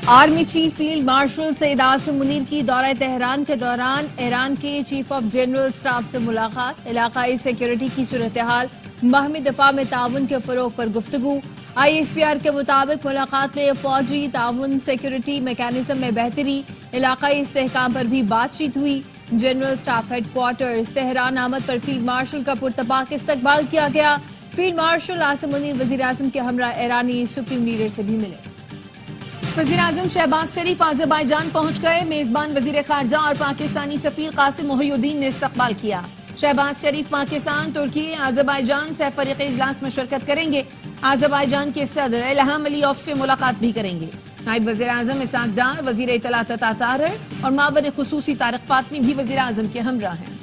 Army chief field marshal Syed Asim Munir की दौरा Tehran के दौरान ईरान के चीफ ऑफ जनरल स्टाफ से मुलाकात, इलाकाई सिक्योरिटी की सूरत हाल, बाहमी दफा में ताउन के फरोग पर गुफ्तगू। ISPR के मुताबिक मुलाकात में फौजी ताउन, सिक्योरिटी मैकेनिज्म में बेहतरी, इलाकाई इस्तेहकाम पर भी बातचीत हुई। जनरल स्टाफ हेडक्वार्टर्स तेहरान आमद पर फील्ड मार्शल का पुरतपाक इस्तकबाल किया गया। फील्ड मार्शल आसिम मुनीर वजीर आजम के हमरा ईरानी सुप्रीम लीडर से भी मिले। वजीर आजम शहबाज शरीफ आज़रबाईजान पहुंच गए। मेजबान वजीर खारजा और पाकिस्तानी सफीर कासिम मोहिउद्दीन ने इस्तकबाल किया। शहबाज शरीफ पाकिस्तान, तुर्की, आज़रबाईजान सह-फरीक़ी इजलास में शिरकत करेंगे। आज़रबाईजान के सदर इल्हाम अलीयेव से मुलाकात भी करेंगे। नायब वजीर आजम इसाक डार, वजीर इत्तलात तातार और मावन खुसूसी तारिक फातमी भी वजीर आजम के हमरा हैं।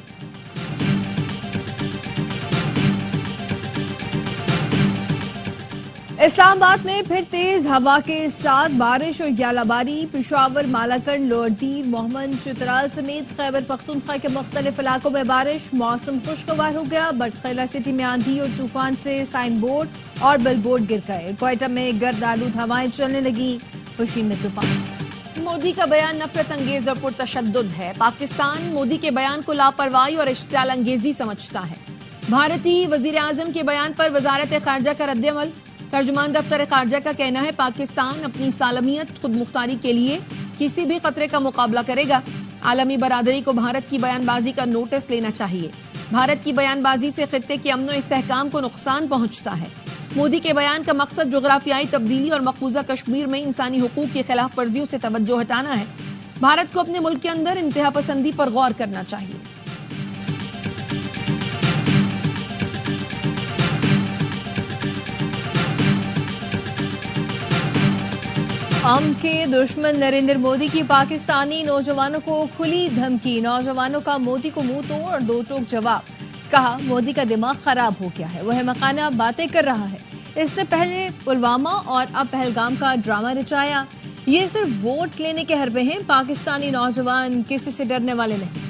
इस्लामाबाद में फिर तेज हवा के साथ बारिश और ग्यालाबारी। पेशावर, मालाकंड, लोअरदीर, मोहम्मद चित्राल समेत खैबर पख्तूनख्वा के मुख्तलिफ इलाकों में बारिश। मौसम खुशगवार हो गया। बटखैला सिटी में आंधी और तूफान से साइन बोर्ड और बिल बोर्ड गिर गए। क्वेटा में गर्द आलूद हवाएं चलने लगी। खुशी में तूफान। मोदी का बयान नफरत अंगेज और पुरतशद्दुद है। पाकिस्तान मोदी के बयान को लापरवाही और इश्तियाल अंगेजी समझता है। भारतीय वजीर आजम के बयान पर वजारत खारजा का रद्द-ए-अमल। तर्जुमान दफ्तर खारजा का कहना है पाकिस्तान अपनी सालमियत, खुद मुख्तारी के लिए किसी भी खतरे का मुकाबला करेगा। आलमी बरादरी को भारत की बयानबाजी का नोटिस लेना चाहिए। भारत की बयानबाजी से खित्ते के अमन और इस्तेहकाम को नुकसान पहुंचता है। मोदी के बयान का मकसद जोग्राफियाई तब्दीली और मकबूजा कश्मीर में इंसानी हुकूक की खिलाफ वर्जियों से तवज्जो हटाना है। भारत को अपने मुल्क के अंदर इंतहा पसंदी पर गौर करना चाहिए। हम के दुश्मन नरेंद्र मोदी की पाकिस्तानी नौजवानों को खुली धमकी। नौजवानों का मोदी को मुंह तोड़ और दो टोक जवाब। कहा मोदी का दिमाग खराब हो गया है, वह मकाना बातें कर रहा है। इससे पहले पुलवामा और अब पहलगाम का ड्रामा रचाया। ये सिर्फ वोट लेने के हरबे हैं। पाकिस्तानी नौजवान किसी से डरने वाले नहीं।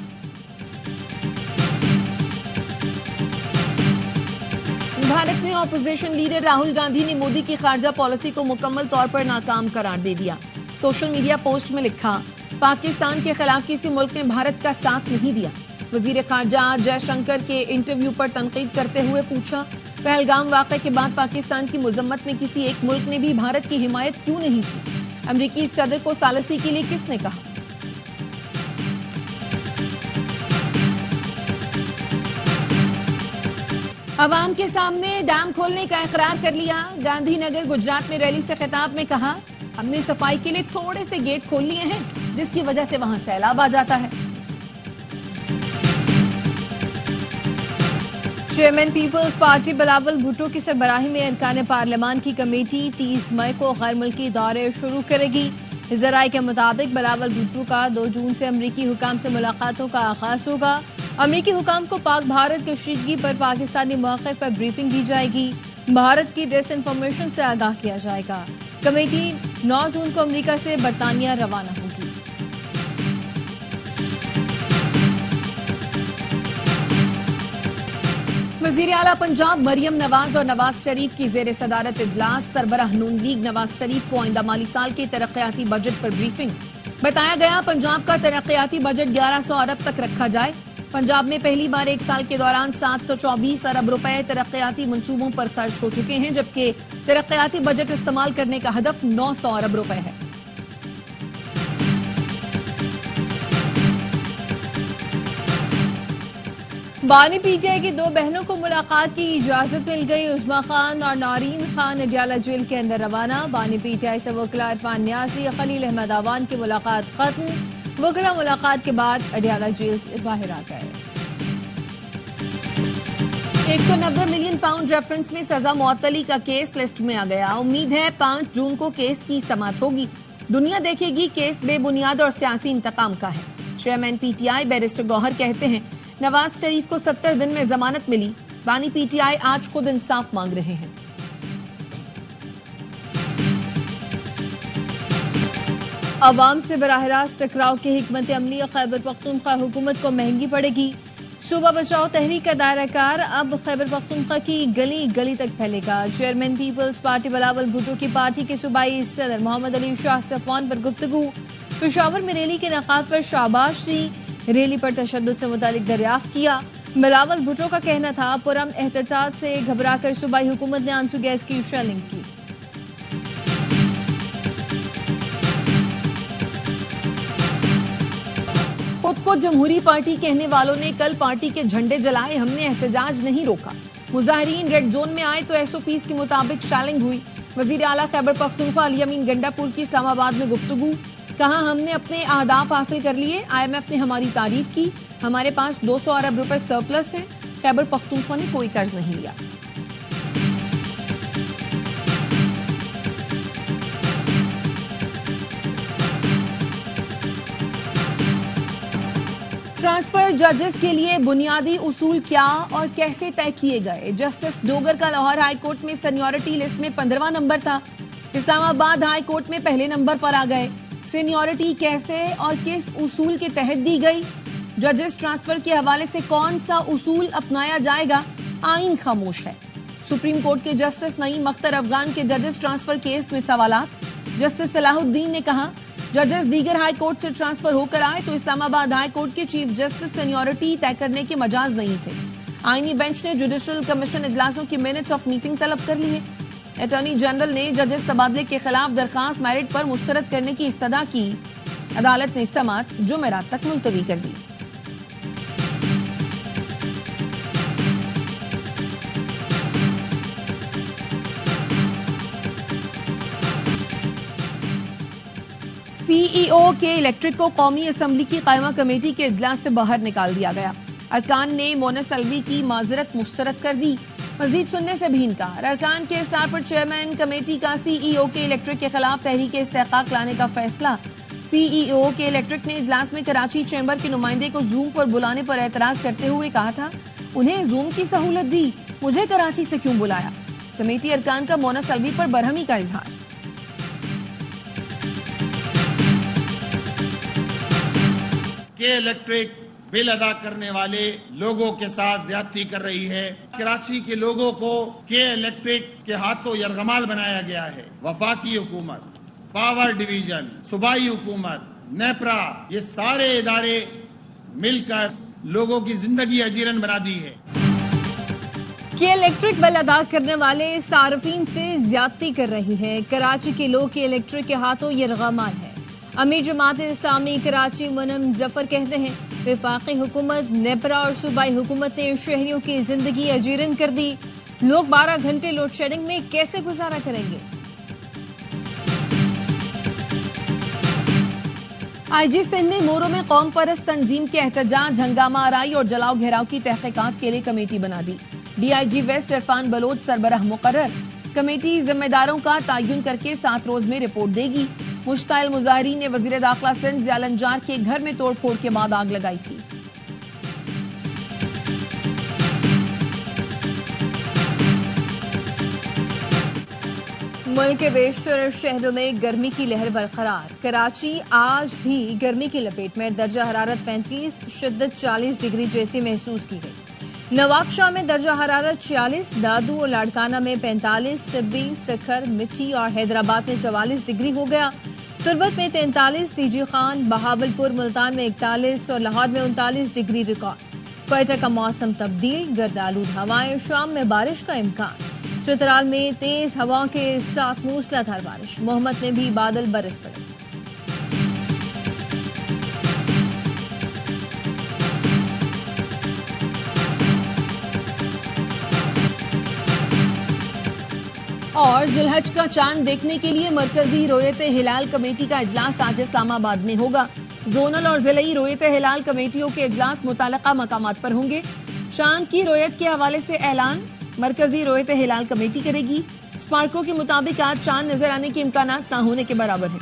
भारत में ऑपोजिशन लीडर राहुल गांधी ने मोदी की खारजा पॉलिसी को मुकम्मल तौर पर नाकाम करार दे दिया। सोशल मीडिया पोस्ट में लिखा, पाकिस्तान के खिलाफ किसी मुल्क ने भारत का साथ नहीं दिया। वजीर खारजा जयशंकर के इंटरव्यू पर तनकीद करते हुए पूछा, पहलगाम वाक़े के बाद पाकिस्तान की मुजम्मत में किसी एक मुल्क ने भी भारत की हिमायत क्यों नहीं की? अमरीकी सदर को सालसी के लिए किसने कहा? अवाम के सामने डैम खोलने का इकरार कर लिया। गांधीनगर गुजरात में रैली से खिताब में कहा, हमने सफाई के लिए थोड़े से गेट खोल लिए हैं जिसकी वजह से वहां सैलाब आ जाता है। चेयरमैन पीपल्स पार्टी बिलावल भुट्टो की सरबराही में अरकान पार्लियामान की कमेटी 30 मई को गैर मुल्की दौरे शुरू करेगी। जराये के मुताबिक बिलावल भुट्टो का 2 जून से अमरीकी हुकाम से मुलाकातों का आगाज होगा। अमरीकी हुकाम को पाक भारत कशीदगी पर पाकिस्तानी मौक़िफ़ पर ब्रीफिंग दी जाएगी। भारत की डिसइंफॉर्मेशन से आगाह किया जाएगा। कमेटी 9 जून को अमरीका से बरतानिया रवाना होगी। वज़ीर आला पंजाब मरियम नवाज और नवाज शरीफ की जेर सदारत इजलास। सरबराह नून लीग नवाज शरीफ को आइंदा माली साल के तरक्याती बजट पर ब्रीफिंग। बताया गया पंजाब का तरक्याती बजट 1100 अरब तक रखा जाए। पंजाब में पहली बार एक साल के दौरान 724 अरब रुपए तरक्याती मंसूबों पर खर्च हो चुके हैं, जबकि तरक्याती बजट इस्तेमाल करने का हदफ 900 अरब रुपए है। बानी पीटीआई की 2 बहनों को मुलाकात की इजाजत मिल गई। उस्मा खान और नौरीन खान अडियाला जेल के अंदर रवाना। बानी पीटीआई से वकील इरफान न्यासी, खलील अहमद आवान की मुलाकात खत्म। वकीला मुलाकात के बाद अडियाला जेल से बाहर आ गए। 190 मिलियन पाउंड रेफरेंस में सजा मुअत्तली का केस लिस्ट में आ गया। उम्मीद है 5 जून को केस की समाअत होगी। दुनिया देखेगी केस बेबुनियाद और सियासी इंतकाम का है। चेयरमैन पीटीआई बैरिस्टर गौहर कहते हैं, नवाज शरीफ को 70 दिन में जमानत मिली। बानी पीटीआई आज खुद इंसाफ मांग रहे हैं। अवाम से बराह रास्त टकराव की हिकमत अमली खैबर पख्तूनख्वा हुकूमत को महंगी पड़ेगी। सूबा बचाओ तहरीक का दायरा कार अब खैबर पख्तूनख्वा की गली गली तक फैलेगा। चेयरमैन पीपल्स पार्टी बिलावल भुट्टो की पार्टी के सूबाई सदर मोहम्मद अली शाह सफवान पर गुफ्तगू। पेशावर में रैली के नकाद पर शाबाश दी, रैली पर तशद्दुद से मुतालिक दरियाफ्त किया। बिलावल भुट्टो का कहना था पुरम एहतजाज से घबराकर सूबाई हुकूमत ने आंसू गैस की शेलिंग की। खुद को जमहूरी पार्टी कहने वालों ने कल पार्टी के झंडे जलाए, हमने एहतजाज नहीं रोका। मुजाहिरीन रेड जोन में आए तो एसओपीज के मुताबिक शेलिंग हुई। वजीर आला खैबर पख्तूनख्वा अली अमीन गंडापुर की इस्लामाबाद में गुफ्तगू, कहा हमने अपने अहदाफ हासिल कर लिए। IMF ने हमारी तारीफ की, हमारे पास 200 अरब रुपए सरप्लस है। खैबर पख्तूनख्वा ने कोई कर्ज नहीं लिया। ट्रांसफर जजेस के लिए बुनियादी उसूल क्या और कैसे तय किए गए। जस्टिस डोगर का लाहौर हाई कोर्ट में सीनियरिटी लिस्ट में 15वां नंबर था, इस्लामाबाद हाई कोर्ट में पहले नंबर पर आ गए। सीनियरिटी कैसे और किस उसूल के तहत दी गई? जजेस ट्रांसफर के हवाले से कौन सा उसूल अपनाया जाएगा? आईन खामोश है। सुप्रीम कोर्ट के जस्टिस नईम अख्तर अफगान के जजेस ट्रांसफर केस में सवालात। जस्टिस सलाहुद्दीन ने कहा जजेस दीगर हाई कोर्ट से ट्रांसफर होकर आए तो इस्लामाबाद हाई कोर्ट के चीफ जस्टिस सीनियरिटी तय करने के मजाज नहीं थे। आईनी बेंच ने जुडिशल कमीशन इजलासों की मिनट्स ऑफ मीटिंग तलब कर लिए। अटॉर्नी जनरल ने जजेस तबादले के खिलाफ दरखास्त मेरिट पर मुस्तरद करने की इस्तदा की। अदालत ने समाअत जुमेरात तक मुलतवी कर दी। सीईओ के इलेक्ट्रिक को कौमी असम्बली की कायमा कमेटी के इजलास से बाहर निकाल दिया गया। अरकान ने मोनस अलवी की माजरत मुस्तरद कर दी, मजीद सुनने से भी इनकार। अरकान के स्टार पर चेयरमैन कमेटी का सीईओ के इलेक्ट्रिक के खिलाफ तहरीक इस्तेहकाक लाने का फैसला। सीईओ के इलेक्ट्रिक ने इजलास में कराची चैम्बर के नुमाइंदे को जूम पर बुलाने पर एतराज करते हुए कहा था उन्हें जूम की सहूलत दी, मुझे कराची से क्यों बुलाया। कमेटी अरकान का मोनस अलवी पर बरहमी का इजहार। के इलेक्ट्रिक बिल अदा करने वाले लोगों के साथ ज्यादती कर रही है। कराची के लोगों को के इलेक्ट्रिक के हाथों यरगमाल बनाया गया है। वफाकी हुकूमत, पावर डिवीजन, सूबाई हुकूमत, नेपरा, ये सारे इदारे मिलकर लोगों की जिंदगी अजीरन बना दी है। के इलेक्ट्रिक बिल अदा करने वाले सार्फिन से ज्यादती कर रही है। कराची के लोग के इलेक्ट्रिक के हाथों यरगमाल है। अमीर जमात इस्लामी कराची मुनम जफर कहते हैं वफाकी हुकूमत, नेपरा और सूबाई हुकूमत ने शहरियों की जिंदगी अजीरन कर दी। लोग 12 घंटे लोड शेडिंग में कैसे गुजारा करेंगे। आईजी सिंध ने मोरो में कौम परस्त तंजीम के एहतजाज, हंगामा आराई और जलाओ घेराव की तहकीकात के लिए कमेटी बना दी। डीआईजी वेस्ट इरफान बलोच सरबराह मुकर्रर। कमेटी जिम्मेदारों का तयन करके 7 रोज में रिपोर्ट देगी। मुश्ताइल मुजाहिरीन ने वजीर दाखिला सिंध ज़ियालंजार के घर में तोड़फोड़ के बाद आग लगाई थी। मुल्क के बेशतर शहरों में गर्मी की लहर बरकरार। कराची आज भी गर्मी की लपेट में, दर्जा हरारत 35, शिद्दत 40 डिग्री जैसी महसूस की गई। नवाबशाह में दर्जा हरारत 46, दादू और लाड़काना में 45, सिब्बी, सखर, मिट्टी और हैदराबाद में 44 डिग्री हो गया। तुर्बत में 43, टीजी खान, बहावलपुर, मुल्तान में 41 और लाहौर में 39 डिग्री रिकॉर्ड। क्वेटा का मौसम तब्दील, गर्दालूद हवाएं, शाम में बारिश का इम्कान। चित्राल में तेज हवाओं के साथ मूसलाधार बारिश। मोहम्मद में भी बादल बरस पड़े। और जुलहज का चांद देखने के लिए मरकजी रोयत हिलाल कमेटी का इजलास आज इस्लामाबाद में होगा। जोनल और जिलाई रोयत हिलाल कमेटियों के इजलास मुताल्लिका मकामात पर होंगे। चांद की रोयत के हवाले से ऐलान मरकजी रोयत हिलाल कमेटी करेगी। स्मारकों के मुताबिक आज चांद नजर आने के इम्कानात न होने के बराबर है।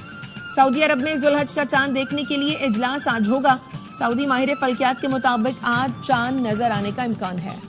सऊदी अरब में जुलहज का चांद देखने के लिए इजलास आज होगा। सऊदी माहिर फल्कियात के मुताबिक आज चांद नजर आने का इम्कान है।